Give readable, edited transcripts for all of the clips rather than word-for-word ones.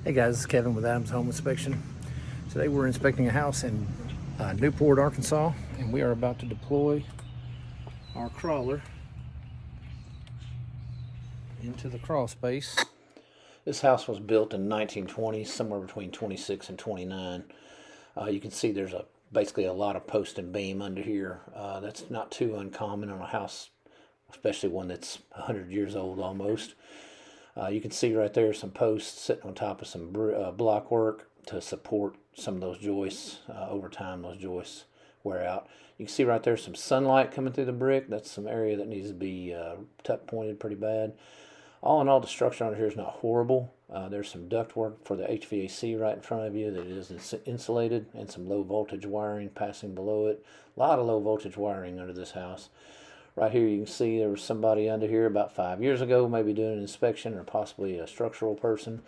Hey guys, this is Kevin with Adams Home Inspection. Today we're inspecting a house in Newport, Arkansas, and we are about to deploy our crawler into the crawl space. This house was built in 1920, somewhere between 26 and 29. You can see there's basically a lot of post and beam under here. That's not too uncommon on a house, especially one that's 100 years old almost. You can see right there some posts sitting on top of some block work to support some of those joists. Over time, those joists wear out. You can see right there some sunlight coming through the brick. That's some area that needs to be tuck pointed pretty bad. All in all, the structure under here is not horrible. There's some duct work for the HVAC right in front of you that is insulated, and some low voltage wiring passing below it. A lot of low voltage wiring under this house. Right here you can see there was somebody under here about 5 years ago, maybe doing an inspection, or possibly a structural person.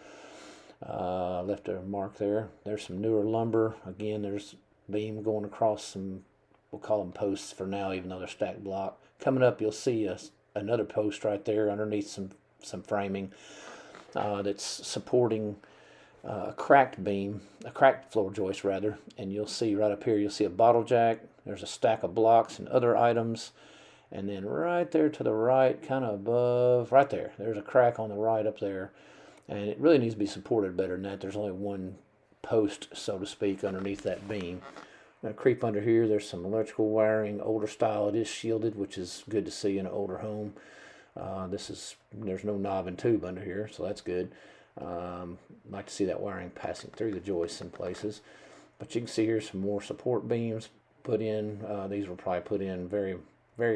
Left a mark there. There's some newer lumber. Again, there's beam going across some, we'll call them posts for now, even though they're stacked block. Coming up, you'll see another post right there underneath some framing that's supporting a cracked beam, a cracked floor joist rather. And you'll see right up here, you'll see a bottle jack. There's a stack of blocks and other items. And then right there to the right, kind of above, right there, there's a crack on the right up there. And it really needs to be supported better than that. There's only one post, so to speak, underneath that beam. Now creep under here, there's some electrical wiring, older style. It is shielded, which is good to see in an older home. There's no knob and tube under here, so that's good. Like to see that wiring passing through the joists in places. But you can see here some more support beams put in. These were probably put in very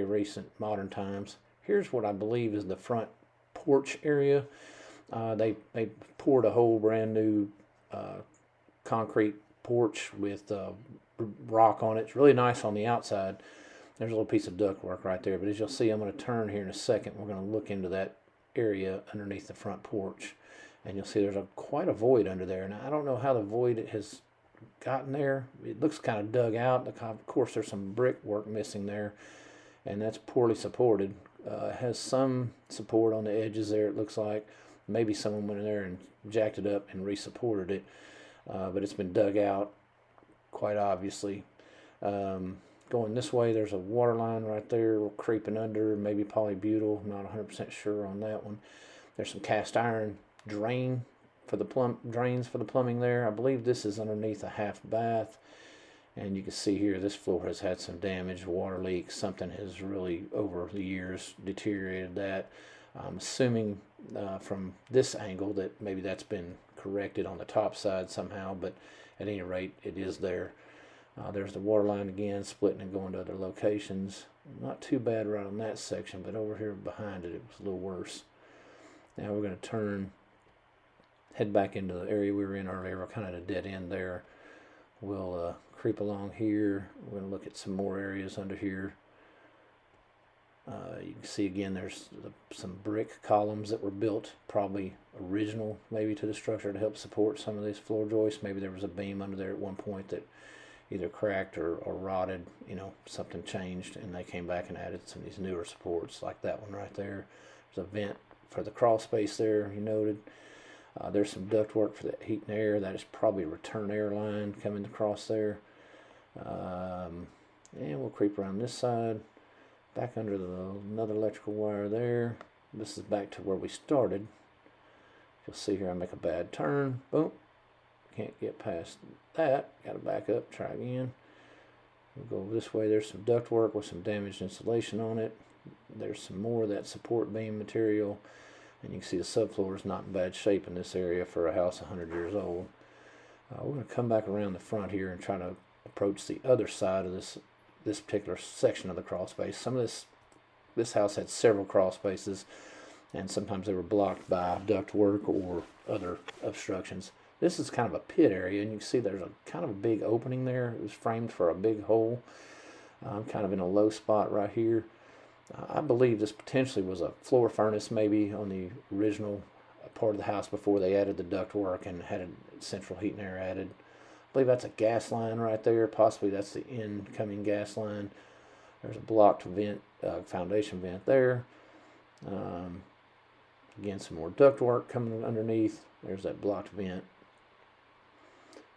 recent modern times. Here's what I believe is the front porch area. They poured a whole brand new concrete porch with rock on it. It's really nice on the outside. There's a little piece of ductwork right there, but as you'll see, I'm going to turn here in a second. We're going to look into that area underneath the front porch, and you'll see there's quite a void under there. Now I don't know how the void has gotten there. It looks kind of dug out. Of course, there's some brickwork missing there, and that's poorly supported. Has some support on the edges there, it looks like. Maybe someone went in there and jacked it up and re-supported it, but it's been dug out quite obviously. Going this way, there's a water line right there creeping under, maybe polybutyl, not 100% sure on that one. There's some cast iron drains for the plumbing there. I believe this is underneath a half bath. And you can see here this floor has had some damage, water leaks. Something has really, over the years, deteriorated that. I'm assuming from this angle that maybe that's been corrected on the top side somehow, but at any rate, it is there. There's the water line again, splitting and going to other locations. Not too bad right on that section, but over here behind it, it was a little worse. Now we're going to head back into the area we were in earlier. We're kind of at a dead end there. We'll creep along here. We're going to look at some more areas under here. You can see again there's some brick columns that were built, probably original maybe to the structure to help support some of these floor joists. Maybe there was a beam under there at one point that either cracked or rotted, something changed, and they came back and added some of these newer supports like that one right there. There's a vent for the crawl space there, you noted. There's some duct work for the heat and air. That is probably a return air line coming across there. And we'll creep around this side, back under another electrical wire there. This is back to where we started. You'll see here I make a bad turn. Boom. Can't get past that. Got to back up, try again. We'll go this way. There's some duct work with some damaged insulation on it. There's some more of that support beam material. And you can see the subfloor is not in bad shape in this area for a house 100 years old. We're going to come back around the front here and try to approach the other side of this particular section of the crawl space. Some of this house had several crawl spaces, and sometimes they were blocked by duct work or other obstructions. This is kind of a pit area, and you can see there's a kind of a big opening there. It was framed for a big hole. I'm kind of in a low spot right here. I believe this potentially was a floor furnace maybe on the original part of the house before they added the duct work and had a central heat and air added. I believe that's a gas line right there. Possibly that's the incoming gas line. There's a blocked vent, foundation vent there. Again, some more ductwork coming underneath. There's that blocked vent.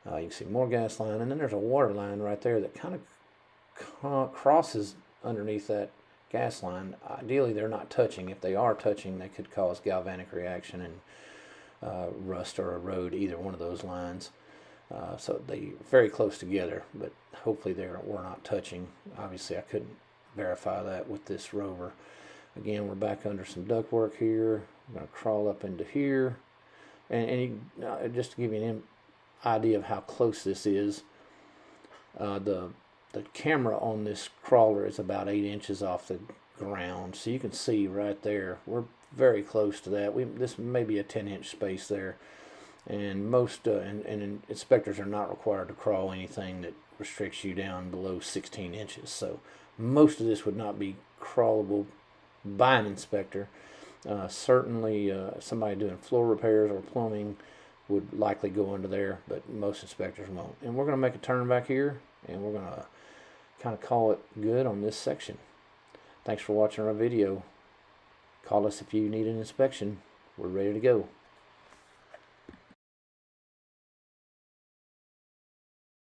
You can see more gas line, and then there's a water line right there that kind of crosses underneath that gas line. Ideally, they're not touching. If they are touching, they could cause galvanic reaction and rust or erode either one of those lines. So they're very close together, but hopefully we're not touching. Obviously, I couldn't verify that with this rover. Again, we're back under some ductwork here. I'm going to crawl up into here, and just to give you an idea of how close this is, the camera on this crawler is about 8 inches off the ground, so you can see right there we're very close to that. This may be a 10-inch space there, and most and inspectors are not required to crawl anything that restricts you down below 16 inches. So most of this would not be crawlable by an inspector. Certainly somebody doing floor repairs or plumbing would likely go under there, but most inspectors won't. And we're going to make a turn back here, and we're going to kind of call it good on this section. Thanks for watching our video. Call us if you need an inspection. We're ready to go.